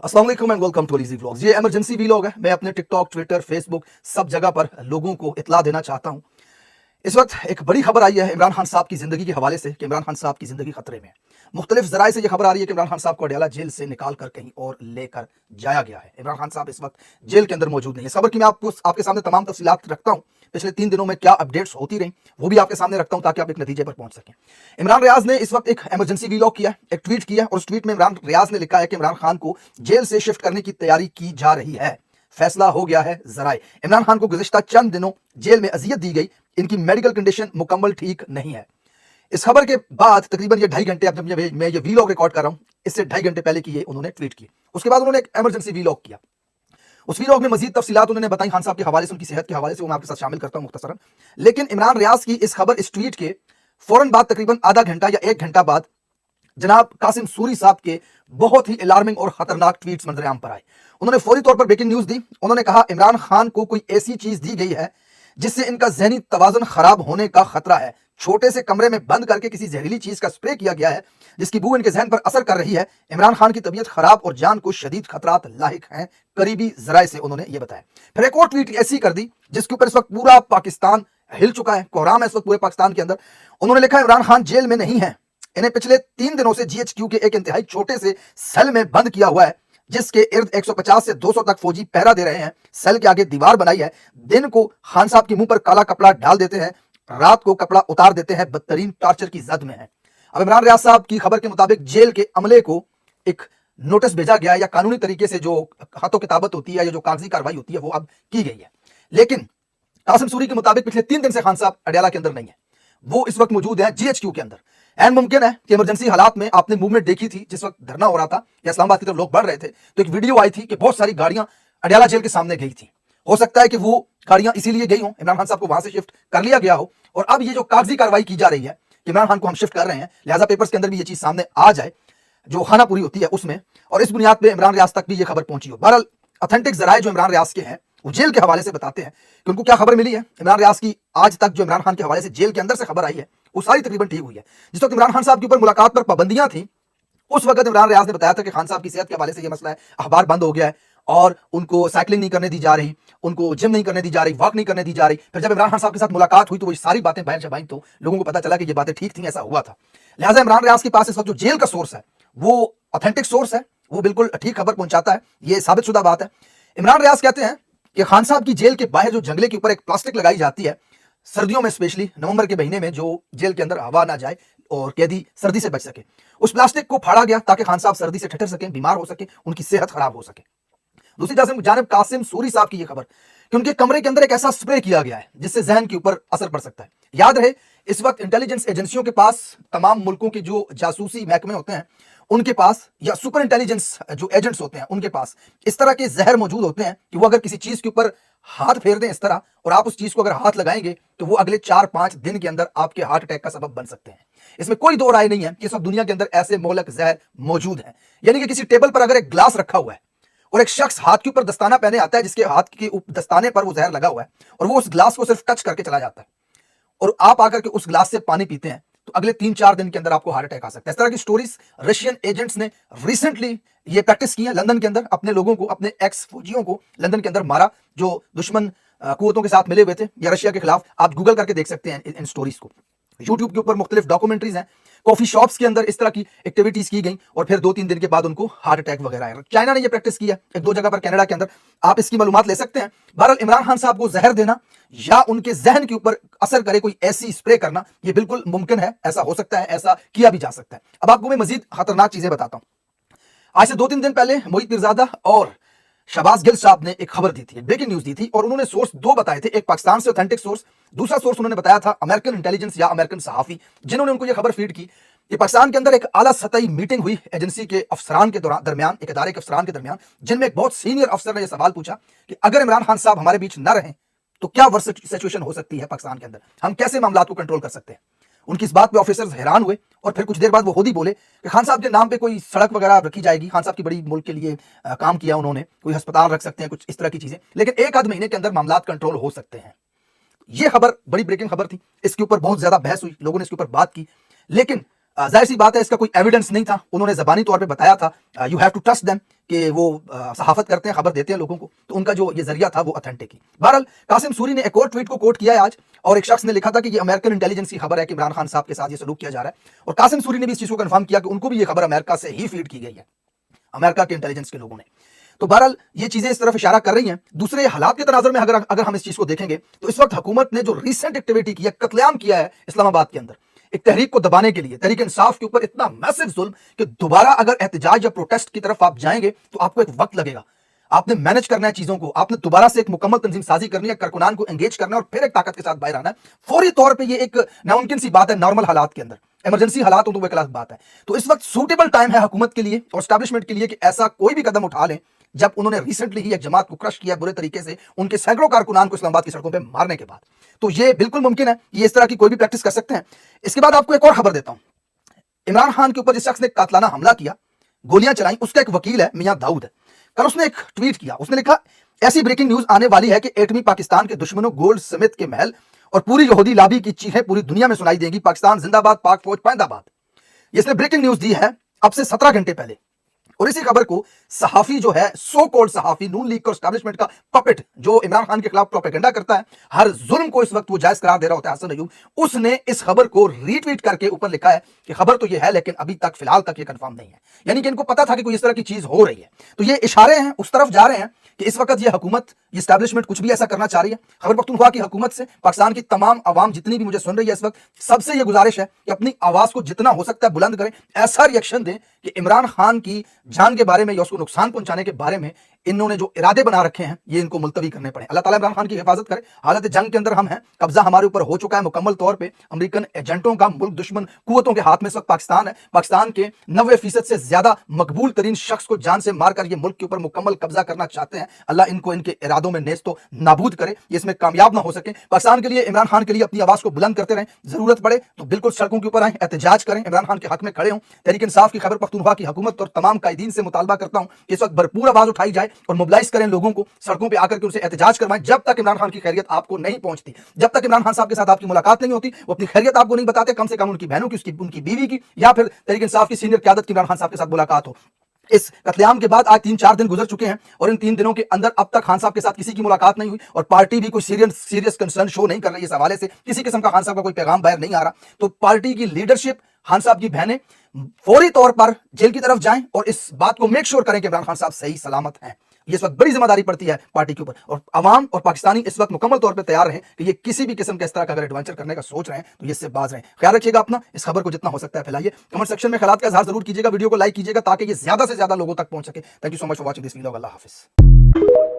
अस्सलाम वालेकुम and welcome to easy vlogs. ये इमरजेंसी व्लॉग है। मैं अपने टिकटॉक, ट्विटर, फेसबुक सब जगह पर लोगों को इत्तला देना चाहता हूं। इस वक्त एक बड़ी खबर आई है इमरान खान साहब की जिंदगी के हवाले से कि इमरान खान साहब की जिंदगी खतरे में है। मुख्तलिफ जराए से यह खबर आ रही है कि इमरान खान साहब को अडयाला जेल से निकाल कर कहीं और लेकर जाया गया है। इमरान खान साहब इस वक्त जेल के अंदर मौजूद नहीं है। इस खबर की मैं आपके सामने तमाम तफसीलात रखता हूं। पिछले 3 दिनों में क्या अपडेट्स होती रही वो भी आपके सामने रखता हूं ताकि आप एक नतीजे पर पहुंच सकें। इमरान रियाज ने इस वक्त एक इमरजेंसी व्लॉग किया, एक ट्वीट किया और उस ट्वीट में इमरान रियाज ने लिखा है कि इमरान खान को जेल से शिफ्ट करने की तैयारी की जा रही है। फैसला हो गया है जराए। इमरान खान को गुज़िश्ता चंद दिनों जेल में अजियत दी गई। इनकी मेडिकल कंडीशन मुकम्मल ठीक नहीं है। इस खबर के बाद तकरीबन ये 2.5 घंटे, अब जब मैं ये वीलॉग रिकॉर्ड कर रहा हूं, इससे 2.5 घंटे पहले की ये उन्होंने ट्वीट की। उसके बाद उन्होंने एक इमरजेंसी वीलॉग किया। उस वीलॉग में मजीद तफसीलात उन्होंने बताई खान साहब के हवाले से, उनकी सेहत के हवाले से, वो मैं आपके साथ शामिल करता हूं मुख्तसरन। लेकिन इमरान रियाज की इस खबर, इस ट्वीट के फौरन बाद तकरीबन आधा घंटा या 1 घंटा बाद जनाब कासिम सूरी साहब के बहुत ही अलार्मिंग और खतरनाक ट्वीट्स मंजर आम पर आए। उन्होंने फौरी तौर पर ब्रेकिंग न्यूज दी। उन्होंने कहा इमरान खान को कोई ऐसी चीज दी गई है जिससे इनका जहनी तवाजुन खराब होने का खतरा है। छोटे से कमरे में बंद करके किसी जहरीली चीज का स्प्रे किया गया है जिसकी बू इनके जहन पर असर कर रही है। इमरान खान की तबीयत खराब और जान को शदीद खतरात लाहिक हैं, करीबी जराए से उन्होंने ये बताया। फिर एक और ट्वीट ऐसी कर दी जिसके ऊपर इस वक्त पूरा पाकिस्तान हिल चुका है, कोहराम है इस वक्त पूरे पाकिस्तान के अंदर। उन्होंने लिखा इमरान खान जेल में नहीं है। इन्हें पिछले 3 दिनों से GHQ के एक इंतहाई छोटे से सेल में बंद किया हुआ है जिसके इर्द 150 से 200 तक फौजी पहरा दे रहे हैं। सेल के आगे दीवार बनाई है। दिन को खान साहब के मुंह पर काला कपड़ा डाल देते हैं, रात को कपड़ा उतार देते हैं। बदतरीन टॉर्चर की जद में है। अब इमरान रियाज साहब की खबर के मुताबिक जेल के अमले को एक नोटिस भेजा गया है या कानूनी तरीके से जो हाथों किताबत होती है या जो कागजी कार्रवाई होती है वो अब की गई है। लेकिन कासिम सूरी के मुताबिक पिछले 3 दिन से खान साहब अडयाला के अंदर नहीं है। वो इस वक्त मौजूद है GHQ के अंदर। एंड मुमकिन है कि इमरजेंसी हालात में आपने मूवमेंट देखी थी जिस वक्त धरना हो रहा था या इस्लामाबाद की तरफ लोग बढ़ रहे थे, तो एक वीडियो आई थी कि बहुत सारी गाड़ियां अडयाला जेल के सामने गई थी। हो सकता है कि वो गाड़ियां इसीलिए गई हो, इमरान खान साहब को वहां से शिफ्ट कर लिया गया हो और अब ये जो कागजी कार्रवाई की जा रही है कि इमरान खान को हम शिफ्ट कर रहे हैं, लिहाजा पेपर्स के अंदर भी ये चीज सामने आ जाए जो खाना पूरी होती है उसमें, और इस बुनियाद पर इमरान रियाज तक भी ये खबर पहुंची हो। बहरहाल ऑथेंटिक जराए जो इमरान रियाज के हैं वो जेल के हवाले से बताते हैं कि उनको क्या खबर मिली है। इमरान रियाज की आज तक जो इमरान खान के हवाले से जेल के अंदर से खबर आई है वो सारी तकरीबन ठीक हुई है। जिस वक्त इमरान खान साहब के ऊपर मुलाकात पर पाबंदियां थी उस वक्त इमरान रियाज ने बताया था कि खान साहब की सेहत के हवाले से ये मसला है, अखबार बंद हो गया है और उनको साइकिलिंग नहीं करने दी जा रही, उनको जिम नहीं करने दी जा रही, वॉक नहीं करने दी जा रही। फिर जब इमरान खान साहब के साथ मुलाकात हुई तो वो सारी बातें बयान शबाइन तो लोगों को पता चला कि ये बातें ठीक थी, ऐसा हुआ था। लिहाजा इमरान रियाज के पास इस वक्त जो जेल का सोर्स है वो ऑथेंटिक सोर्स है, वो बिल्कुल ठीक खबर पहुंचाता है, ये साबित शुदा बात है। इमरान रियाज कहते हैं कि खान साहब की जेल के बाहर जो जंगले के ऊपर एक प्लास्टिक लगाई जाती है सर्दियों में, स्पेशली नवंबर के महीने में, जो जेल के अंदर हवा ना जाए और कैदी सर्दी से बच सके, उस प्लास्टिक को फाड़ा गया ताकि खान साहब सर्दी से ठिठुर सके, बीमार हो सके, उनकी सेहत खराब हो सके। दूसरी जानिब कासिम सूरी साहब की यह खबर कि उनके कमरे के अंदर एक ऐसा स्प्रे किया गया है जिससे जहन के ऊपर असर पड़ सकता है। याद रहे इस वक्त इंटेलिजेंस एजेंसियों के पास, तमाम मुल्कों के जो जासूसी महकमे होते हैं उनके पास, या सुपर इंटेलिजेंस जो एजेंट्स होते हैं उनके पास इस तरह के जहर मौजूद होते हैं कि वो अगर किसी चीज के ऊपर हाथ फेर दें इस तरह और आप उस चीज को अगर हाथ लगाएंगे तो वो अगले 4-5 दिन के अंदर आपके हार्ट अटैक का सबब बन सकते हैं। इसमें कोई दो राय नहीं है कि इस वक्त दुनिया के अंदर ऐसे मोहलक जहर मौजूद हैं। यानी कि किसी टेबल पर अगर एक ग्लास रखा हुआ है और एक शख्स हाथ के ऊपर दस्ताना पहने आता है जिसके हाथ के दस्ताने पर वो जहर लगा हुआ है और वो उस ग्लास को सिर्फ टच करके चला जाता है और आप आकर के उस ग्लास से पानी पीते हैं तो अगले 3-4 दिन के अंदर आपको हार्ट अटैक आ सकता है। इस तरह की स्टोरीज रशियन एजेंट्स ने रिसेंटली ये प्रैक्टिस की है लंदन के अंदर, अपने लोगों को, अपने एक्स फौजियों को लंदन के अंदर मारा जो दुश्मन कुव्वतों के साथ मिले हुए थे या रशिया के खिलाफ। आप गूगल करके देख सकते हैं इन स्टोरीज को। यूट्यूब के ऊपर मुख्तलिफ डॉक्यूमेंट्रीज हैं। कॉफी शॉप्स के अंदर इस तरह की एक्टिविटीज की गई और फिर 2-3 दिन के बाद उनको हार्ट अटैक वगैरह आया। चाइना ने यह प्रैक्टिस की है 1-2 जगह पर, कनाडा के अंदर, आप इसकी मालूमात ले सकते हैं। बहरहाल इमरान खान साहब को जहर देना या उनके जहन के ऊपर असर करे कोई ऐसी स्प्रे करना, यह बिल्कुल मुमकिन है, ऐसा हो सकता है, ऐसा किया भी जा सकता है। अब आपको मैं मजीद खतरनाक चीजें बताता हूं। आज से 2-3 दिन पहले मोहित मिर्जादा और शहबाज गिल साहब ने एक खबर दी थी, ब्रेकिंग न्यूज दी थी और उन्होंने सोर्स 2 बताए थे। एक पाकिस्तान से ऑथेंटिक सोर्स, दूसरा सोर्स उन्होंने बताया था अमेरिकन इंटेलिजेंस या अमेरिकन सहाफी जिन्होंने उनको यह खबर फीड की कि पाकिस्तान के अंदर एक आला सतही मीटिंग हुई एजेंसी के अफसरान के दरमियान, एक इदारे के अफसरान के दरमियान, जिनमें एक बहुत सीनियर अफसर ने यह सवाल पूछा कि अगर इमरान खान साहब हमारे बीच न रहें तो क्या वर्स्ट सिचुएशन हो सकती है पाकिस्तान के अंदर, हम कैसे मामला को कंट्रोल कर सकते हैं। उनकी इस बात पे ऑफिसर्स हैरान हुए और फिर कुछ देर बाद वो खुद ही बोले कि खान साहब के नाम पे कोई सड़क वगैरह रखी जाएगी, खान साहब की बड़ी मुल्क के लिए काम किया उन्होंने, कोई अस्पताल रख सकते हैं, कुछ इस तरह की चीजें, लेकिन 1-आध महीने के अंदर मामला कंट्रोल हो सकते हैं। ये खबर बड़ी ब्रेकिंग खबर थी, इसके ऊपर बहुत ज्यादा बहस हुई, लोगों ने इसके ऊपर बात की। लेकिन जाहिर सी बात है इसका कोई एविडेंस नहीं था, उन्होंने ज़बानी तौर पे बताया था, you have to trust them, कि वो सहाफ़त करते हैं, खबर देते हैं लोगों को, तो उनका जो ये जरिया था वो ऑथेंटिक ही। बहरहाल कासिम सूरी ने एक और ट्वीट को कोट किया है आज, और एक शख्स ने लिखा था कि ये अमेरिकन इंटेलिजेंस की खबर है कि इमरान खान साहब के साथ ये सलूक किया जा रहा है, और कासिम सूरी ने भी इस चीज़ को कन्फर्म किया कि उनको भी ये खबर अमेरिका से ही फीड की गई है, अमेरिका के इंटेलिजेंस के लोगों ने। तो बहरहाल ये चीजें इस तरफ इशारा कर रही हैं। दूसरे हालात के तनाजुर में अगर हम इस चीज को देखेंगे तो इस वक्त हुकूमत ने जो रिसेंट एक्टिविटी की है, कत्लेआम किया है इस्लामाबाद के अंदर, एक तहरीक को दबाने के लिए, तहरीक इंसाफ के ऊपर इतना मैसिव जुल्म कि दोबारा अगर एहतजाज या प्रोटेस्ट की तरफ आप जाएंगे तो आपको एक वक्त लगेगा, आपने मैनेज करना है चीजों को, आपने दोबारा से एक मुकम्मल तंजीम साजी करनी है, कारकुनान को एंगेज करना है और फिर एक ताकत के साथ बाहर आना है। फौरी तौर पे ये एक नामुमकिन सी बात है नॉर्मल हालात के अंदर, इमरजेंसी हालात हो तो वो एक अलग बात है। तो इस वक्त सूटेबल टाइम है हुकूमत के लिए और एस्टैब्लिशमेंट के लिए कि ऐसा कोई भी कदम उठा लें, जब उन्होंने रिसेंटली ही एक जमात को क्रश किया बुरे तरीके से, उनके सैकड़ों कारकुनान को इस्लामाबाद की सड़कों पे मारने के बाद, तो ये बिल्कुल मुमकिन है, ये इस तरह की कोई भी प्रैक्टिस कर सकते हैं। इसके बाद आपको एक और खबर देता हूं, इमरान खान के ऊपर जिस शख्स ने कातलाना हमला किया, गोलियां चलाई, उसका एक वकील है मियां दाऊद। कल उसने एक ट्वीट किया, उसने लिखा ऐसी ब्रेकिंग न्यूज आने वाली है कि एटमी पाकिस्तान के दुश्मनों गोल्ड स्मिथ के महल और पूरी यहूदी लाबी की चीखें पूरी दुनिया में सुनाई देंगी, पाकिस्तान जिंदाबाद, पाक फौज पाइंदाबाद। इसने ब्रेकिंग न्यूज दी है अब से 17 घंटे पहले, और इसी खबर को सहाफी जो है, सो कॉल्ड सहाफी, नून लीग और एस्टैब्लिशमेंट का पपेट जो इमरान खान के खिलाफ प्रोपेगेंडा करता है, हर जुल्म को इस वक्त वो जायज करार दे रहा होता है, हसन अयूब, उसने इस खबर को रीट्वीट करके ऊपर लिखा है कि खबर तो ये है लेकिन अभी तक फिलहाल तक ये कंफर्म नहीं है। यानी कि इनको पता था कि कोई इस तरह की चीज हो रही है, तो ये इशारे हैं, उस तरफ जा रहे हैं कि इस वक्त ये हुकूमत, ये एस्टैब्लिशमेंट कुछ भी ऐसा करना चाह रही है। खबर पख्तूनख्वा की हुकूमत से पाकिस्तान की तमाम आवाम जितनी भी मुझे सुन रही है इस वक्त, सबसे ये गुजारिश है कि अपनी आवाज को जितना हो सकता है बुलंद करें, ऐसा रिएक्शन दें कि इमरान खान की जान के बारे में या उसको नुकसान पहुंचाने के बारे में इन्होंने जो इरादे बना रखे हैं ये इनको मुलतवी करने पड़े। अल्लाह ताला इमरान खान की हिफाजत करे। हालत जंग के अंदर हम हैं, कब्जा हमारे ऊपर हो चुका है मुकम्मल तौर पे, अमेरिकन एजेंटों का मुल्क दुश्मन कुव्वतों के हाथ में इस वक्त पाकिस्तान है। पाकिस्तान के 90% से ज्यादा मकबूल तरीन शख्स को जान से मारकर ये मुल्क के ऊपर मुकम्मल कब्जा करना चाहते हैं। अल्लाह इनको इनके इरादों में नेस्तो नाबूद करे, ये इसमें कामयाब ना हो सके। पाकिस्तान के लिए, इमरान खान के लिए अपनी आवाज को बुलंद करते रहें, जरूरत पड़े तो बिल्कुल सड़कों के ऊपर आए, एहतजाज करें, इमरान खान के हक में खड़े हों। तहरीक इंसाफ की खैबर पख्तूनख्वा की हुकूमत और तमाम कायदीन से मुतालबा करता हूं कि इस वक्त भरपूर आवाज उठाई जाए और मोबिलाइज करें लोगों को, सड़कों पे आकर के उनसे एहतजाज करवाएं। जब तक इमरान खान की खैरियत आपको नहीं पहुंचती, जब तक इमरान खान साहब के साथ आपकी मुलाकात नहीं होती, वो अपनी खैरियत आपको नहीं बताते, कम से कम उनकी बहनों की, उनकी बीवी की, या फिर तहरीक इंसाफ की सीनियर क़यादत की इमरान खान साहब के साथ मुलाकात हो। इस कत्लेआम के बाद आज 3-4 दिन गुजर चुके हैं और इन 3 दिनों के अंदर अब तक खान साहब के साथ किसी की मुलाकात नहीं हुई और पार्टी भी कोई सीरियस कंसर्न शो नहीं कर रही है इस हवाले से, किसी किस्म का खान साहब का कोई पैगाम बाहर नहीं आ रहा। तो पार्टी की लीडरशिप, खान साहब की बहनें फौरी तौर पर जेल की तरफ जाएं और इस बात को मेक श्योर करें कि इमरान खान साहब सही सलामत हैं। ये इस वक्त बड़ी जिम्मेदारी पड़ती है पार्टी के ऊपर, और अवाम और पाकिस्तानी इस वक्त मुकम्मल तौर पे तैयार हैं कि ये किसी भी किस्म के इस तरह का अगर एडवेंचर करने का सोच रहे हैं तो ये इससे बाज रहें। ख्याल रखिएगा अपना, इस खबर को जितना हो सकता है फैलाइए, कमेंट सेक्शन में ख्यालात का इजहार जरूर कीजिएगा, वीडियो को लाइक कीजिएगा ताकि ये ज्यादा से ज्यादा लोगों तक पहुंच सके। Thank you so much for watching this video. Allah Hafiz.